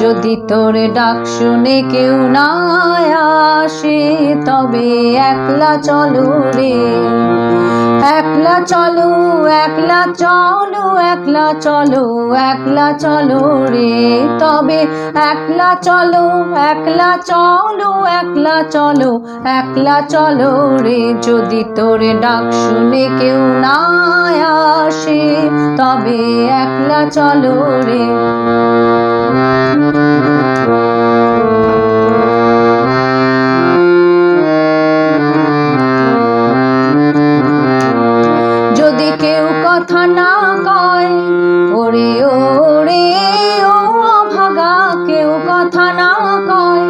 যদি তোর ডাক শুনে কেউ না আসে তবে একলা চলো রে, একলা চলো, একলা চলো, একলা চলো, একলা চলো রে, তবে একলা চলো, একলা চলো, একলা চলো, একলা চলো রে। যদি তোর ডাক শুনে কেউ না আসে তবে একলা চলো রে। যদি কেউ কথা না কয়, ওরে ওরে ও অভাগা, কেউ কথা না কয়,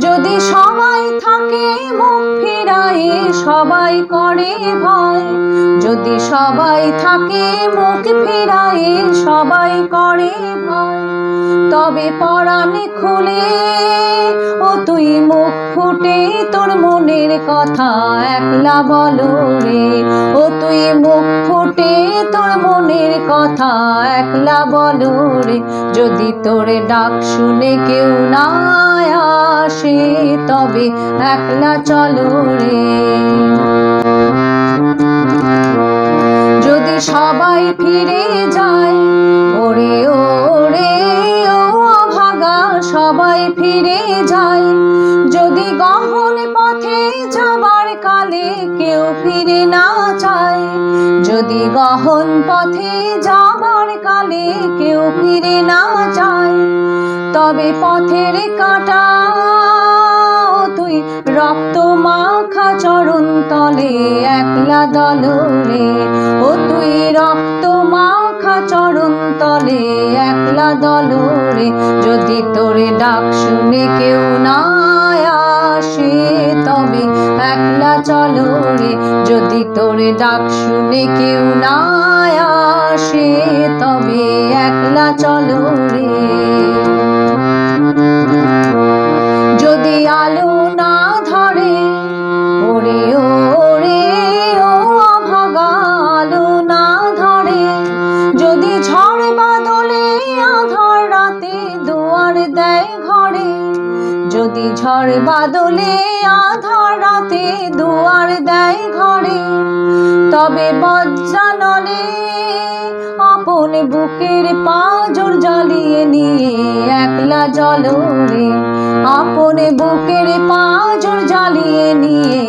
যদি সবাই থাকে মুখ ফিরায়ে সবাই করে ভয়, যদি সবাই থাকে মুখ ফিরায়ে সবাই করে ভয়, তবে পরাণ খুলে ও তুই মুখ ফুটে তোর মনের কথা একলা বলো রে, ও তুই মুখ ফুটে তোর মনের কথা একলা বলো রে। যদি তোর ডাক শুনে কেউ না আসে তবে একলা চলো রে। যদি সবাই ফিরে যায়, ওরে ওরে ও অভাগা, সবাই ফিরে যায়, যদি গহন পথে যাবার কালে কেউ ফিরে না চায়, যদি গহন পথে যাবার কালে কেউ ফিরে না চায়, তবে পথের কাঁটা তুই রক্ত মাখা চরণ তলে একলা দলো রে, ও তুই রক্ত মাখা চরণ তলে একলা দলো রে। যদি তোরে ডাক শুনে কেউ না আসে তবে একলা চলো রে, যদি তোরে ডাক শুনে কেউ না আসে তবে একলা চলো রে। যদি আলো না ধরে, ওরে ওরে ও অভাগা, আলো না ধরে, যদি ঝড় বাদলে আধার রাতে দুয়ার দেয় ঘরে, যদি ঝড় বাদলে আধার রাতে দুয়ার দেয় ঘরে, তবে বজ্রানলে আপন বুকের পাঁজর জ্বালিয়ে নিয়ে একলা জ্বলো রে, আপন বুকের পাঁজর জ্বালিয়ে নিয়ে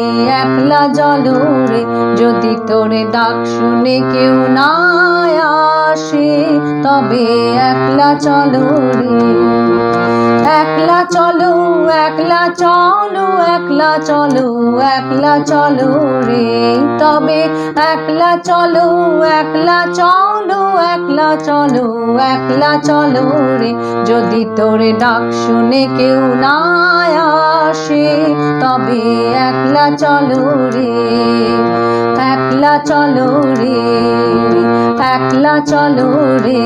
একলা জ্বলো রে। যদি তোর ডাক শুনে কেউ না আসে তবে একলা চলো রে, একলা চলো, একলা চলো, একলা চলো, একলা চলো রে, তবে একলা চলো, একলা চলো, একলা চলো, একলা চলো রে। যদি তোর ডাক শুনে কেউ না আসে তবে একলা চলো রে, একলা চলো রে, একলা চলো রে।